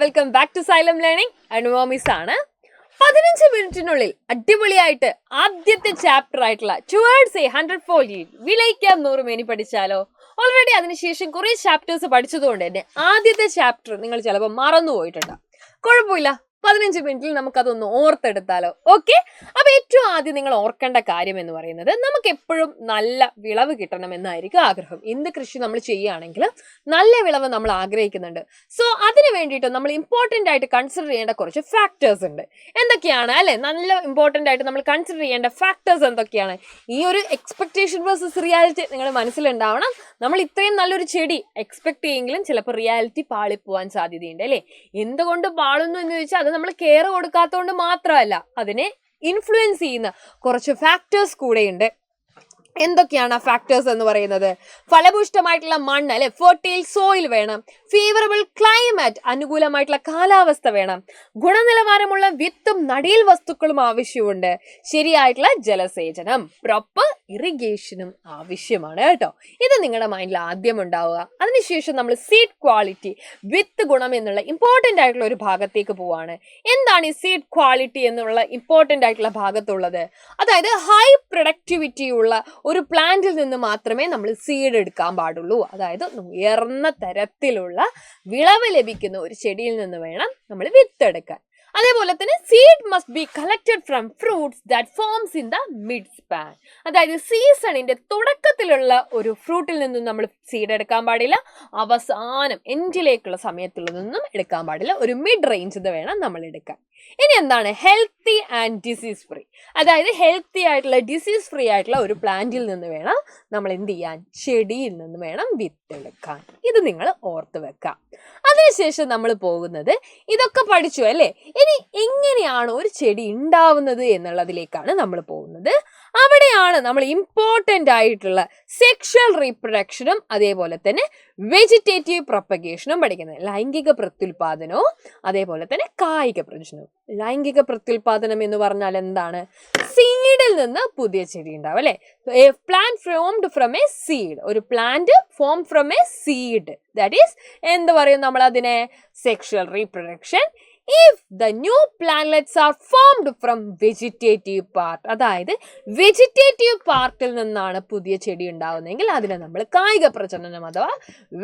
Welcome back to Xylem learning. അനുമോമിസ് ആണ്. 15 മിനിറ്റിനുള്ളിൽ അടിപൊളിയായിട്ട് ആദ്യത്തെ ചാപ്റ്റർ ആയിട്ടുള്ള towards A 100-fold yield വിളയിക്കാം 100 Meni പഠിച്ചാലോ? Already അതിനുശേഷം കുറെ ചാപ്റ്റേഴ്സ് പഠിച്ചതുകൊണ്ട് തന്നെ ആദ്യത്തെ ചാപ്റ്റർ നിങ്ങൾ ചിലപ്പോൾ മറന്നു പോയിട്ടുണ്ടാവും. കുഴപ്പമില്ല, 15 മിനിറ്റിൽ നമുക്കതൊന്ന് ഓർത്തെടുത്താലോ? ഓക്കെ. അപ്പൊ ഏറ്റവും ആദ്യം നിങ്ങൾ ഓർക്കേണ്ട കാര്യം എന്ന് പറയുന്നത്, നമുക്ക് എപ്പോഴും നല്ല വിളവ് കിട്ടണമെന്നായിരിക്കും ആഗ്രഹം. എന്ത് കൃഷി നമ്മൾ ചെയ്യുകയാണെങ്കിൽ നല്ല വിളവ് നമ്മൾ ആഗ്രഹിക്കുന്നുണ്ട്. സോ അതിന് വേണ്ടിയിട്ട് നമ്മൾ ഇമ്പോർട്ടൻ്റ് ആയിട്ട് കൺസിഡർ ചെയ്യേണ്ട കുറച്ച് ഫാക്ടേഴ്സ് ഉണ്ട്. എന്തൊക്കെയാണ് അല്ലെ? നല്ല ഇമ്പോർട്ടൻ്റ് ആയിട്ട് നമ്മൾ കൺസിഡർ ചെയ്യേണ്ട ഫാക്ടേഴ്സ് എന്തൊക്കെയാണ്? ഈ ഒരു എക്സ്പെക്ടേഷൻ വേഴ്സസ് റിയാലിറ്റി നിങ്ങൾ മനസ്സിലുണ്ടാവണം. നമ്മൾ ഇത്രയും നല്ലൊരു ചെടി എക്സ്പെക്ട് ചെയ്യെങ്കിലും ചിലപ്പോൾ റിയാലിറ്റി പാളിപ്പോവാൻ സാധ്യതയുണ്ട് അല്ലേ? എന്തുകൊണ്ട് പാളുന്നു എന്ന് ചോദിച്ചാൽ അത് നമ്മൾ കെയർ കൊടുക്കാത്തതുകൊണ്ട് മാത്രമല്ല, അതിനെ ഇൻഫ്ലുവൻസ് ചെയ്യുന്ന കുറച്ച് ഫാക്ടേഴ്സ് കൂടെയുണ്ട്. എന്തൊക്കെയാണ് ആ ഫാക്ടേഴ്സ് എന്ന് പറയുന്നത്? ഫലഭൂഷ്ടമായിട്ടുള്ള മണ്ണ് അല്ലെ, ഫെർട്ടൈൽ സോയിൽ വേണം. ഫേവറബിൾ ക്ലൈമറ്റ്, അനുകൂലമായിട്ടുള്ള കാലാവസ്ഥ വേണം. ഗുണനിലവാരമുള്ള വിത്തും നടീൽ വസ്തുക്കളും ആവശ്യമുണ്ട്. ശരിയായിട്ടുള്ള ജലസേചനം, പ്രോപ്പർ ഇറിഗേഷനും ആവശ്യമാണ് കേട്ടോ. ഇത് നിങ്ങളുടെ മൈൻഡിൽ ആദ്യം ഉണ്ടാവുക. അതിനുശേഷം നമ്മൾ സീഡ് ക്വാളിറ്റി, വിത്ത് ഗുണം എന്നുള്ള ഇമ്പോർട്ടൻ്റ് ആയിട്ടുള്ള ഒരു ഭാഗത്തേക്ക് പോവാണ്. എന്താണ് ഈ സീഡ് ക്വാളിറ്റി എന്നുള്ള ഇമ്പോർട്ടൻ്റ് ആയിട്ടുള്ള ഭാഗത്തുള്ളത്? അതായത് ഹൈ പ്രൊഡക്ടിവിറ്റി ഉള്ള ഒരു പ്ലാന്റിൽ നിന്ന് മാത്രമേ നമ്മൾ സീഡ് എടുക്കാൻ പാടുള്ളൂ. അതായത് ഉയർന്ന തരത്തിലുള്ള വിളവ് ലഭിക്കുന്ന ഒരു ചെടിയിൽ നിന്ന് വേണം നമ്മൾ വിത്തെടുക്കാൻ. അതേപോലെ തന്നെ seed must be collected from fruits that forms in the mid span. അതായത് സീസണിന്റെ തുടക്കത്തിലുള്ള ഒരു ഫ്രൂട്ടിൽ നിന്നും നമ്മൾ സീഡ് എടുക്കാൻ പാടില്ല, അവസാനം എൻഡിലേക്കുള്ള സമയത്തുള്ളതൊന്നും എടുക്കാൻ പാടില്ല. ഒരു മിഡ് റേഞ്ച് വേണം നമ്മൾ എടുക്കാൻ. ഇനി എന്താണ് ഹെൽത്തി ആൻഡ് ഡിസീസ് ഫ്രീ? അതായത് ഹെൽത്തി ആയിട്ടുള്ള ഡിസീസ് ഫ്രീ ആയിട്ടുള്ള ഒരു പ്ലാന്റിൽ നിന്ന് വേണം നമ്മൾ എന്ത് ചെയ്യാൻ? ചെടിയിൽ നിന്ന് വേണം വിത്തെടുക്കാൻ. ഇത് നിങ്ങൾ ഓർത്ത് വെക്കാം. അതിനുശേഷം നമ്മൾ പോകുന്നത്, ഇതൊക്കെ പഠിച്ചു അല്ലേ? ഇനി എങ്ങനെയാണ് ഒരു ചെടി ഉണ്ടാവുന്നത് എന്നുള്ളതിലേക്കാണ് നമ്മൾ പോകുന്നത്. അവിടെയാണ് നമ്മൾ ഇമ്പോർട്ടൻ്റ് ആയിട്ടുള്ള സെക്ഷൽ റീപ്രൊഡക്ഷനും അതേപോലെ തന്നെ വെജിറ്റേറ്റീവ് പ്രൊപ്പഗേഷനും പഠിക്കുന്നത്. ലൈംഗിക പ്രത്യുൽപാദനവും അതേപോലെ തന്നെ കായിക പ്രജനനവും. ലൈംഗിക പ്രത്യുൽപാദനം എന്ന് പറഞ്ഞാൽ എന്താണ്? സീഡിൽ നിന്ന് പുതിയ ചെടി ഉണ്ടാവും അല്ലെ? A plant formed from a seed. ഒരു plant form from a seed, that is എന്ത് പറയും നമ്മൾ അതിനെ? Sexual reproduction. If the new plantlets are formed from vegetative part, അതായത് വെജിറ്റേറ്റീവ് പാർട്ടിൽ നിന്നാണ് പുതിയ ചെടി ഉണ്ടാവുന്നതെങ്കിൽ അതിനെ നമ്മൾ കായിക പ്രജനനം അഥവാ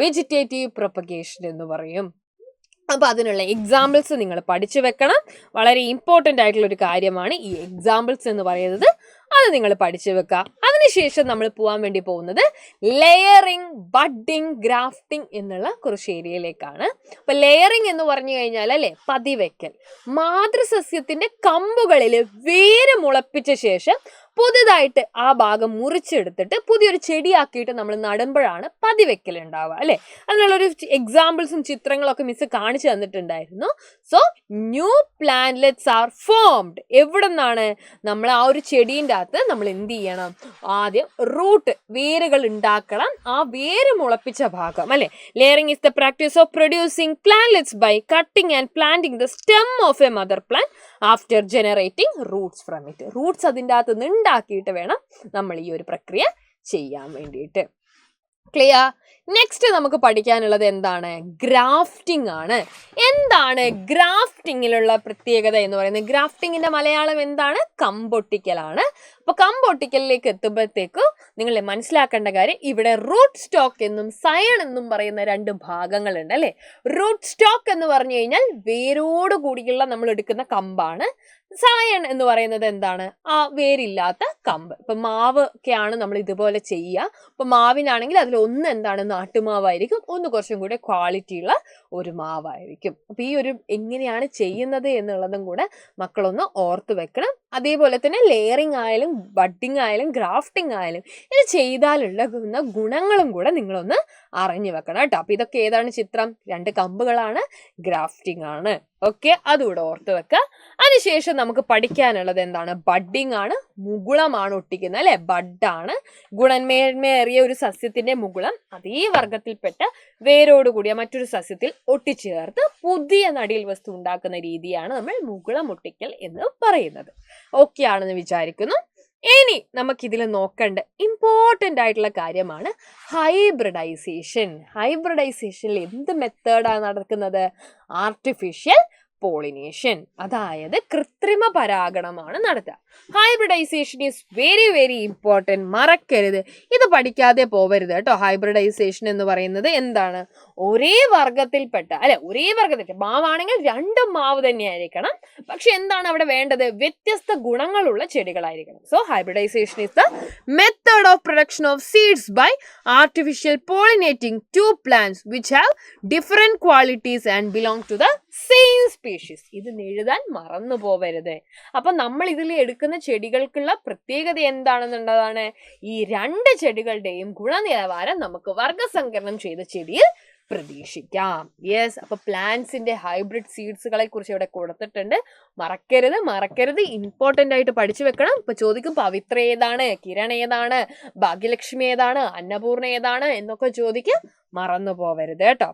വെജിറ്റേറ്റീവ് പ്രൊപ്പഗേഷൻ എന്ന് പറയും. അപ്പൊ അതിനുള്ള എക്സാമ്പിൾസ് നിങ്ങൾ പഠിച്ചു വെക്കണം. വളരെ ഇമ്പോർട്ടൻ്റ് ആയിട്ടുള്ള ഒരു കാര്യമാണ് ഈ എക്സാമ്പിൾസ് എന്ന് പറയുന്നത്. അത് നിങ്ങൾ പഠിച്ചു വെക്കുക. അതിനുശേഷം നമ്മൾ പോകാൻ വേണ്ടി പോകുന്നത് ലെയറിങ്, ബഡ്ഡിങ്, ഗ്രാഫ്റ്റിംഗ് എന്നുള്ള കുറച്ച് ഏരിയയിലേക്കാണ്. അപ്പൊ ലെയറിങ് എന്ന് പറഞ്ഞു കഴിഞ്ഞാൽ അല്ലെ, പതിവെക്കൽ. മാതൃസസ്യത്തിന്റെ കമ്പുകളിൽ വേര് മുളപ്പിച്ച ശേഷം പുതുതായിട്ട് ആ ഭാഗം മുറിച്ചെടുത്തിട്ട് പുതിയൊരു ചെടിയാക്കിയിട്ട് നമ്മൾ നടുമ്പോഴാണ് പതിവെക്കൽ ഉണ്ടാവുക അല്ലെ? അതിനുള്ളൊരു എക്സാമ്പിൾസും ചിത്രങ്ങളൊക്കെ മിസ് കാണിച്ചു തന്നിട്ടുണ്ടായിരുന്നു. So new plantlets are formed. എവിടെ നിന്നാണ്? നമ്മൾ ആ ഒരു ചെടീൻ്റെ അകത്ത് നമ്മൾ എന്ത് ചെയ്യണം? ആദ്യം റൂട്ട്, വേരുകൾ ഉണ്ടാക്കണം. ആ വേര് മുളപ്പിച്ച ഭാഗം അല്ലെ? Layering is the practice of producing plantlets by cutting and planting the stem of a mother plant after generating roots from it. Roots അതിൻ്റെ അകത്ത് നിന്ന് ഉണ്ടാക്കിയിട്ട് വേണം നമ്മൾ ഈ ഒരു പ്രക്രിയ ചെയ്യാൻ വേണ്ടിയിട്ട്. ക്ലിയർ? നെക്സ്റ്റ് നമുക്ക് പഠിക്കാനുള്ളത് എന്താണ്? ഗ്രാഫ്റ്റിംഗ് ആണ്. എന്താണ് ഗ്രാഫ്റ്റിങ്ങിലുള്ള പ്രത്യേകത എന്ന് പറയുന്നത്? ഗ്രാഫ്റ്റിങ്ങിന്റെ മലയാളം എന്താണ്? കമ്പൊട്ടിക്കലാണ്. അപ്പൊ കമ്പൊട്ടിക്കലിലേക്ക് എത്തുമ്പോഴത്തേക്കും നിങ്ങൾ മനസ്സിലാക്കേണ്ട കാര്യം, ഇവിടെ റൂട്ട് സ്റ്റോക്ക് എന്നും സയൺ എന്നും പറയുന്ന രണ്ട് ഭാഗങ്ങളുണ്ട് അല്ലെ? റൂട്ട് സ്റ്റോക്ക് എന്ന് പറഞ്ഞു കഴിഞ്ഞാൽ വേരോട് കൂടിയുള്ള നമ്മൾ എടുക്കുന്ന കമ്പാണ്. സയൺ എന്ന് പറയുന്നത് എന്താണ്? ആ വേരില്ലാത്ത കമ്പ്. ഇപ്പൊ മാവ് ഒക്കെയാണ് നമ്മൾ ഇതുപോലെ ചെയ്യുക. ഇപ്പൊ മാവിനാണെങ്കിൽ അതിൽ ഒന്ന് എന്താണ്? നാട്ടുമാവായിരിക്കും. ഒന്ന് കുറച്ചും കൂടെ ക്വാളിറ്റി ഉള്ള ഒരു മാവായിരിക്കും. അപ്പൊ ഈ ഒരു എങ്ങനെയാണ് ചെയ്യുന്നത് എന്നുള്ളതും കൂടെ മക്കളൊന്ന് ഓർത്ത് വെക്കണം. അതേപോലെ തന്നെ ലെയറിംഗ് ആയാലും ബഡ്ഡിങ് ആയാലും ഗ്രാഫ്റ്റിംഗ് ആയാലും ഇത് ചെയ്താലുള്ള ഗുണങ്ങളും കൂടെ നിങ്ങളൊന്ന് അറിഞ്ഞു വെക്കണം കേട്ടോ. അപ്പൊ ഇതൊക്കെ ഏതാണ് ചിത്രം? രണ്ട് കമ്പുകളാണ്, ഗ്രാഫ്റ്റിംഗ് ആണ്. ഓക്കെ, അതുകൂടെ ഓർത്ത് വെക്കുക. അതിനുശേഷം നമുക്ക് പഠിക്കാനുള്ളത് എന്താണ്? ബഡ്ഡിംഗ് ആണ്. മുകുളമാണ് ഒട്ടിക്കുന്നത് അല്ലെ? ബഡാണ്. ഗുണമേന്മയേറിയ ഒരു സസ്യത്തിന്റെ മുകുളം അതേ വർഗത്തിൽപ്പെട്ട വേരോട് കൂടിയ മറ്റൊരു സസ്യത്തിൽ ഒട്ടിച്ചേർത്ത് പുതിയ നടീൽ വസ്തു ഉണ്ടാക്കുന്ന രീതിയാണ് നമ്മൾ മുകുളം ഒട്ടിക്കൽ എന്ന് പറയുന്നത്. ഓക്കെ ആണെന്ന് വിചാരിക്കുന്നു. ഇനി നമുക്കിതിൽ നോക്കേണ്ട ഇമ്പോർട്ടൻ്റ് ആയിട്ടുള്ള കാര്യമാണ് ഹൈബ്രിഡൈസേഷൻ. ഹൈബ്രിഡൈസേഷനിൽ എന്ത് മെത്തേഡാണ് നടക്കുന്നത്? ആർട്ടിഫിഷ്യൽ പോളിനേഷൻ, അതായത് കൃത്രിമ പരാഗണമാണ് നടത്തുക. Hybridisation is very very important, മറക്കരുത്. ഇത് പഠിക്കാതെ പോവരുത് കേട്ടോ. ഹൈബ്രിഡൈസേഷൻ എന്ന് പറയുന്നത് എന്താണ്? ഒരേ വർഗത്തിൽപ്പെട്ട ഒരേ വർഗത്തിൽ മാവാണെങ്കിൽ രണ്ടും മാവ് തന്നെയായിരിക്കണം. പക്ഷെ എന്താണ് അവിടെ വേണ്ടത്? വ്യത്യസ്ത ഗുണങ്ങളുള്ള ചെടികളായിരിക്കണം. So hybridisation is the method of production of seeds by artificial pollinating two plants which have different qualities and belong to the same species. ഇത് എഴുതാൻ മറന്നു പോവരുത്. അപ്പൊ നമ്മൾ ഇതിൽ എടുക്കുന്ന ചെടികൾക്കുള്ള പ്രത്യേകത എന്താണെന്നുള്ളതാണ് ഈ രണ്ട് ചെടികളുടെയും ഗുണനിലവാരം നമുക്ക് വർഗസങ്കരണം ചെയ്ത ചെടിയിൽ പ്രതീക്ഷിക്കാം. യെസ്, അപ്പൊ പ്ലാന്റ്സിന്റെ ഹൈബ്രിഡ് സീഡ്സുകളെ കുറിച്ച് ഇവിടെ കൊടുത്തിട്ടുണ്ട്. മറക്കരുത്, ഇമ്പോർട്ടന്റ് ആയിട്ട് പഠിച്ചു വെക്കണം. ഇപ്പൊ ചോദിക്കും പവിത്ര ഏതാണ്, കിരൺ ഏതാണ്, ഭാഗ്യലക്ഷ്മി ഏതാണ്, അന്നപൂർണ ഏതാണ് എന്നൊക്കെ ചോദിക്കും. മറന്നു പോവരുത് കേട്ടോ.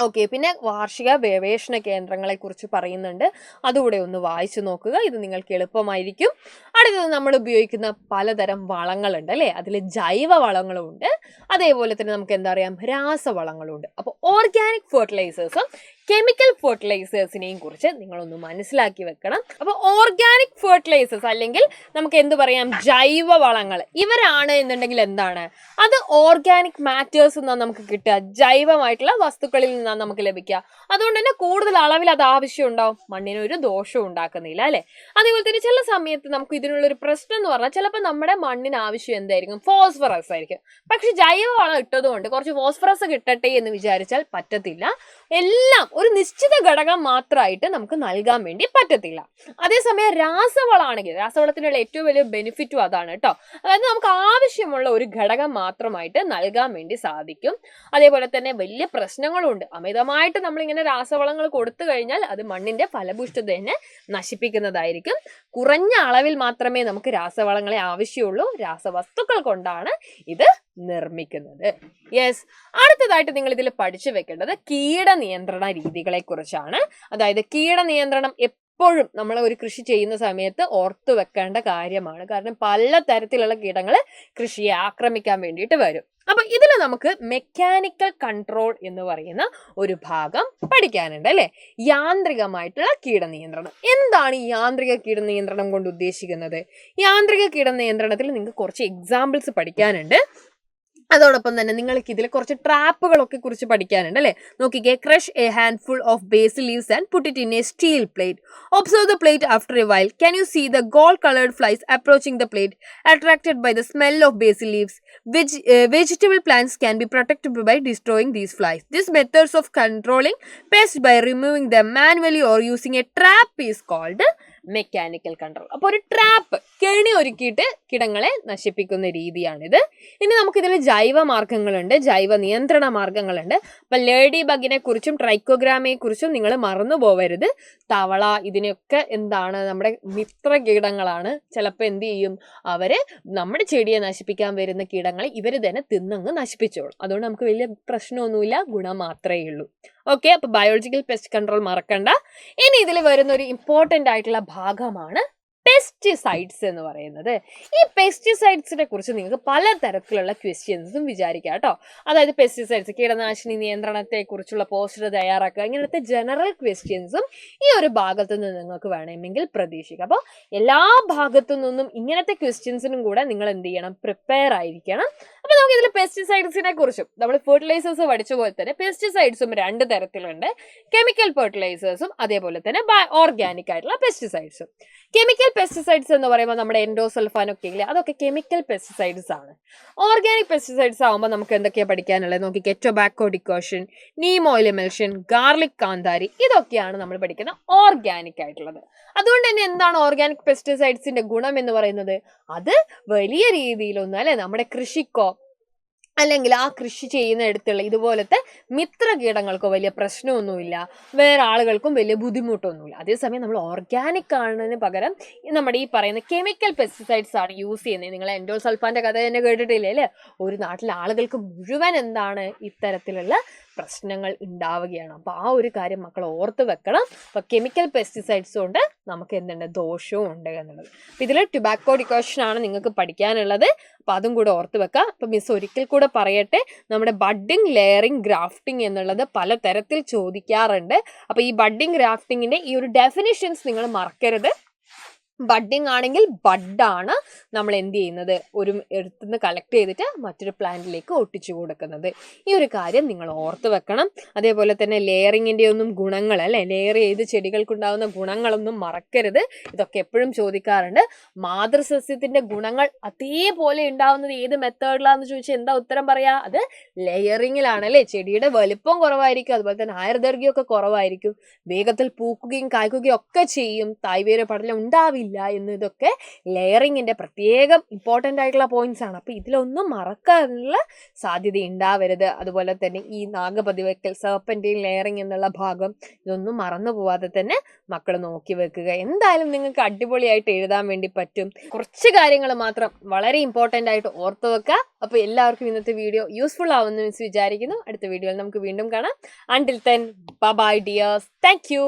ഓക്കെ, പിന്നെ വാർഷിക ഗവേഷണ കേന്ദ്രങ്ങളെ കുറിച്ച് പറയുന്നുണ്ട്. അതുകൂടെ ഒന്ന് വായിച്ചു നോക്കുക, ഇത് നിങ്ങൾക്ക് എളുപ്പമായിരിക്കും. അടുത്തത് നമ്മൾ ഉപയോഗിക്കുന്ന പലതരം വളങ്ങളുണ്ട് അല്ലേ? അതിൽ ജൈവ വളങ്ങളും ഉണ്ട്, അതേപോലെ തന്നെ നമുക്ക് എന്താ പറയാം, രാസവളങ്ങളും ഉണ്ട്. അപ്പോൾ ഓർഗാനിക് ഫെർട്ടിലൈസേഴ്സും കെമിക്കൽ ഫെർട്ടിലൈസേഴ്സിനെയും കുറിച്ച് നിങ്ങളൊന്ന് മനസ്സിലാക്കി വെക്കണം. അപ്പോൾ ഓർഗാനിക് ഫെർട്ടിലൈസേഴ്സ് അല്ലെങ്കിൽ നമുക്ക് എന്ത് പറയാം, ജൈവ വളങ്ങൾ, ഇവരാണ് എന്നുണ്ടെങ്കിൽ എന്താണ്, അത് ഓർഗാനിക് മാറ്റേഴ്സ് എന്നാണ് നമുക്ക് കിട്ടുക, ജൈവമായിട്ടുള്ള വസ്തുക്കളിൽ നിന്നാണ് നമുക്ക് ലഭിക്കുക. അതുകൊണ്ട് തന്നെ കൂടുതൽ അളവിൽ അത് ആവശ്യം ഉണ്ടാവും, മണ്ണിനൊരു ദോഷവും ഉണ്ടാക്കുന്നില്ല അല്ലെ? അതേപോലെ തന്നെ ചില സമയത്ത് നമുക്ക് ഇതിനുള്ളൊരു പ്രശ്നം എന്ന് പറഞ്ഞാൽ ചിലപ്പോൾ നമ്മുടെ മണ്ണിന് ആവശ്യം എന്തായിരിക്കും, ഫോസ്ഫറസ് ആയിരിക്കും. പക്ഷെ ജൈവ വളം ഇട്ടതുകൊണ്ട് കുറച്ച് ഫോസ്ഫറസ് കിട്ടട്ടെ എന്ന് വിചാരിച്ചാൽ പറ്റത്തില്ല. എല്ലാം ഒരു നിശ്ചിത ഘടകം മാത്രമായിട്ട് നമുക്ക് നൽകാൻ വേണ്ടി പറ്റത്തില്ല. അതേസമയം രാസവളമാണെങ്കിൽ, രാസവളത്തിനുള്ള ഏറ്റവും വലിയ ബെനിഫിറ്റും അതാണ് കേട്ടോ. അതായത് നമുക്ക് ആവശ്യമുള്ള ഒരു ഘടകം മാത്രമായിട്ട് നൽകാൻ വേണ്ടി സാധിക്കും. അതേപോലെ തന്നെ വലിയ പ്രശ്നങ്ങളുണ്ട്. അമിതമായിട്ട് നമ്മളിങ്ങനെ രാസവളങ്ങൾ കൊടുത്തു കഴിഞ്ഞാൽ അത് മണ്ണിന്റെ ഫലഭൂഷ്ഠതയെ നശിപ്പിക്കുന്നതായിരിക്കും. കുറഞ്ഞ അളവിൽ മാത്രമേ നമുക്ക് രാസവളങ്ങളെ ആവശ്യമുള്ളൂ. രാസവസ്തുക്കൾ കൊണ്ടാണ് ഇത് നിർമ്മിക്കുന്നത്. യെസ്, അടുത്തതായിട്ട് നിങ്ങൾ ഇതിൽ പഠിച്ചു വെക്കേണ്ടത് കീടനിയന്ത്രണ രീതികളെ കുറിച്ചാണ്. അതായത് കീടനിയന്ത്രണം എപ്പോഴും നമ്മൾ ഒരു കൃഷി ചെയ്യുന്ന സമയത്ത് ഓർത്തു വെക്കേണ്ട കാര്യമാണ്. കാരണം പല തരത്തിലുള്ള കീടങ്ങൾ കൃഷിയെ ആക്രമിക്കാൻ വേണ്ടിയിട്ട് വരും. അപ്പൊ ഇതിൽ നമുക്ക് മെക്കാനിക്കൽ കൺട്രോൾ എന്ന് പറയുന്ന ഒരു ഭാഗം പഠിക്കാനുണ്ട് അല്ലെ? യാന്ത്രികമായിട്ടുള്ള കീടനിയന്ത്രണം. എന്താണ് ഈ യാന്ത്രിക കീടനിയന്ത്രണം കൊണ്ട് ഉദ്ദേശിക്കുന്നത്? യാന്ത്രിക കീടനിയന്ത്രണത്തിൽ നിങ്ങൾക്ക് കുറച്ച് എക്സാമ്പിൾസ് പഠിക്കാനുണ്ട്. അതോടൊപ്പം തന്നെ നിങ്ങൾക്ക് ഇതിൽ കുറച്ച് ട്രാപ്പുകളൊക്കെ കുറിച്ച് പഠിക്കാനുണ്ട് അല്ലെ? നോക്കിക്കേ, crush a handful of basil leaves and put it in a steel plate. Observe the plate after a while. Can you see the gold coloured flies approaching the plate attracted by the smell of basil leaves? Vegetable plants can be protected by destroying these flies. These methods of controlling pests by removing them manually or using a trap is called mechanical control. അപ്പോൾ ഒരു trap, കെണി ഒരുക്കിയിട്ട് കിടങ്ങളെ നശിപ്പിക്കുന്ന രീതിയാണിത്. ഇനി നമുക്കിതിൽ ജൈവ മാർഗങ്ങളുണ്ട്, ജൈവ നിയന്ത്രണ മാർഗങ്ങളുണ്ട്. അപ്പം ലേഡി ബഗിനെ കുറിച്ചും ട്രൈക്കോഗ്രാമയെ കുറിച്ചും നിങ്ങൾ മറന്നു പോവരുത്. തവള, ഇതിനൊക്കെ എന്താണ്, നമ്മുടെ മിത്ര കീടങ്ങളാണ്. ചിലപ്പോൾ എന്ത് ചെയ്യും, അവര് നമ്മുടെ ചെടിയെ നശിപ്പിക്കാൻ വരുന്ന കീടങ്ങളെ ഇവർ തന്നെ തിന്നങ്ങ് നശിപ്പിച്ചോളും. അതുകൊണ്ട് നമുക്ക് വലിയ പ്രശ്നമൊന്നുമില്ല, ഗുണം മാത്രമേ ഉള്ളൂ. ഓക്കെ, അപ്പൊ ബയോളജിക്കൽ പെസ്റ്റ് കൺട്രോൾ മറക്കണ്ട. ഇനി ഇതിൽ വരുന്ന ഒരു ഇമ്പോർട്ടൻ്റ് ആയിട്ടുള്ള ഭാഗമാണ് പെസ്റ്റിസൈഡ്സ് എന്ന് പറയുന്നത്. ഈ പെസ്റ്റിസൈഡ്സിനെ കുറിച്ച് നിങ്ങൾക്ക് പലതരത്തിലുള്ള ക്വസ്റ്റ്യൻസും വിചാരിക്കാം കേട്ടോ. അതായത് പെസ്റ്റിസൈഡ്സ്, കീടനാശിനി നിയന്ത്രണത്തെ കുറിച്ചുള്ള പോസ്റ്റർ തയ്യാറാക്കുക, ഇങ്ങനത്തെ ജനറൽ ക്വസ്റ്റ്യൻസും ഈ ഒരു ഭാഗത്തു നിന്ന് നിങ്ങൾക്ക് വേണമെങ്കിൽ പ്രതീക്ഷിക്കാം. അപ്പോൾ എല്ലാ ഭാഗത്തു നിന്നും ഇങ്ങനത്തെ ക്വസ്റ്റ്യൻസിനും കൂടെ നിങ്ങൾ എന്ത് ചെയ്യണം, പ്രിപ്പയർ ആയിരിക്കണം. അപ്പൊ നമുക്ക് ഇതിൽ പെസ്റ്റിസൈഡ്സിനെ കുറിച്ചും നമ്മൾ ഫെർട്ടിലൈസേഴ്സ് പഠിച്ച പോലെ തന്നെ പെസ്റ്റിസൈഡ്സും രണ്ട് തരത്തിലുണ്ട്. കെമിക്കൽ ഫെർട്ടിലൈസേഴ്സും അതേപോലെ തന്നെ ഓർഗാനിക് ആയിട്ടുള്ള പെസ്റ്റിസൈഡ്സും. കെമിക്കൽ പെസ്റ്റിസൈഡ്സ് എന്ന് പറയുമ്പോൾ നമ്മുടെ എൻഡോസൾഫാനൊക്കെ ഇല്ലേ, അതൊക്കെ കെമിക്കൽ പെസ്റ്റിസൈഡ്സ് ആണ്. ഓർഗാനിക് പെസ്റ്റിസൈഡ്സ് ആകുമ്പോൾ നമുക്ക് എന്തൊക്കെയാണ് പഠിക്കാനുള്ളത് നോക്കിക്കേ. Tobacco decoction, Neem oil emulsion, garlic കാന്താരി, ഇതൊക്കെയാണ് നമ്മൾ പഠിക്കുന്ന ഓർഗാനിക് ആയിട്ടുള്ളത്. അതുകൊണ്ട് തന്നെ എന്താണ് ഓർഗാനിക് പെസ്റ്റിസൈഡ്സിന്റെ ഗുണം എന്ന് പറയുന്നത്? അത് വലിയ രീതിയിലൊന്നും അല്ലെ നമ്മുടെ കൃഷിക്കോ അല്ലെങ്കിൽ ആ കൃഷി ചെയ്യുന്നിടത്തുള്ള ഇതുപോലത്തെ മിത്രകീടങ്ങൾക്കോ വലിയ പ്രശ്നമൊന്നുമില്ല, വേറെ ആളുകൾക്കും വലിയ ബുദ്ധിമുട്ടൊന്നുമില്ല. അതേസമയം നമ്മൾ ഓർഗാനിക് ആണതിന് പകരം നമ്മുടെ ഈ പറയുന്ന കെമിക്കൽ പെസ്റ്റിസൈഡ്സ് ആണ് യൂസ് ചെയ്യുന്നത്. നിങ്ങൾ എൻഡോസൾഫാന്റെ കഥ തന്നെ കേട്ടിട്ടില്ലേ അല്ലേ? ഒരു നാട്ടിലെ ആളുകൾക്ക് മുഴുവൻ എന്താണ് ഇത്തരത്തിലുള്ള പ്രശ്നങ്ങൾ ഉണ്ടാവുകയാണ്. അപ്പോൾ ആ ഒരു കാര്യം മക്കൾ ഓർത്ത് വെക്കണം. അപ്പോൾ കെമിക്കൽ പെസ്റ്റിസൈഡ്സ് കൊണ്ട് നമുക്ക് എന്തുണ്ട്, ദോഷവും ഉണ്ട് എന്നുള്ളത്. അപ്പോൾ ഇതിൽ ടുബാക്കോ ഡിക്കോഷൻ ആണ് നിങ്ങൾക്ക് പഠിക്കാനുള്ളത്. അപ്പോൾ അതും കൂടെ ഓർത്ത് വെക്കുക. അപ്പോൾ മിസ് ഒരിക്കൽ കൂടെ പറയട്ടെ, നമ്മുടെ ബഡ്ഡിങ്, ലെയറിങ്, ഗ്രാഫ്റ്റിംഗ് എന്നുള്ളത് പലതരത്തിൽ ചോദിക്കാറുണ്ട്. അപ്പോൾ ഈ ബഡ്ഡിങ്, ഗ്രാഫ്റ്റിങ്ങിൻ്റെ ഈ ഒരു ഡെഫിനിഷൻസ് നിങ്ങൾ മറക്കരുത്. ബഡ്ഡിങ് ആണെങ്കിൽ ബഡാണ് നമ്മൾ എന്ത് ചെയ്യുന്നത്, ഒരു എടുത്തുനിന്ന് കളക്ട് ചെയ്തിട്ട് മറ്റൊരു പ്ലാന്റിലേക്ക് ഒട്ടിച്ചു കൊടുക്കുന്നത്. ഈ ഒരു കാര്യം നിങ്ങൾ ഓർത്ത് വെക്കണം. അതേപോലെ തന്നെ ലെയറിങ്ങിൻ്റെ ഒന്നും ഗുണങ്ങൾ, അല്ലേ, ലെയർ ചെയ്ത് ചെടികൾക്കുണ്ടാകുന്ന ഗുണങ്ങളൊന്നും മറക്കരുത്. ഇതൊക്കെ എപ്പോഴും ചോദിക്കാറുണ്ട്. മാതൃസസ്യത്തിൻ്റെ ഗുണങ്ങൾ അതേപോലെ ഉണ്ടാവുന്നത് ഏത് മെത്തേഡിലാന്ന് ചോദിച്ചാൽ എന്താ ഉത്തരം പറയാ? അത് ലെയറിങ്ങിലാണ്, അല്ലേ. ചെടിയുടെ വലുപ്പം കുറവായിരിക്കും, അതുപോലെ തന്നെ ആയുർദൈർഘ്യമൊക്കെ കുറവായിരിക്കും, വേഗത്തിൽ പൂക്കുകയും കായ്ക്കുകയും ഒക്കെ ചെയ്യും, തായ്വേര് പടലം ഉണ്ടാവില്ല എന്നതൊക്കെ ലെയറിങ്ങിന്റെ പ്രത്യേകം ഇമ്പോർട്ടൻ്റ് ആയിട്ടുള്ള പോയിന്റ്സ് ആണ്. അപ്പോൾ ഇതിലൊന്നും മറക്കാനുള്ള സാധ്യത ഉണ്ടാവരുത്. അതുപോലെ തന്നെ ഈ നാഗപതിവയ്ക്കൽ, സർപ്പന്റൈൻ ലെയറിങ് എന്നുള്ള ഭാഗം, ഇതൊന്നും മറന്നു പോവാതെ തന്നെ മക്കൾ നോക്കി വെക്കുക. എന്തായാലും നിങ്ങൾക്ക് അടിപൊളിയായിട്ട് എഴുതാൻ വേണ്ടി പറ്റും. കുറച്ച് കാര്യങ്ങൾ മാത്രം വളരെ ഇമ്പോർട്ടൻ്റ് ആയിട്ട് ഓർത്ത് വെക്കുക. അപ്പോൾ എല്ലാവർക്കും ഇന്നത്തെ വീഡിയോ യൂസ്ഫുൾ ആവുമെന്ന് വിചാരിക്കുന്നു. അടുത്ത വീഡിയോയിൽ നമുക്ക് വീണ്ടും കാണാം. Until then bye bye dears. Thank U.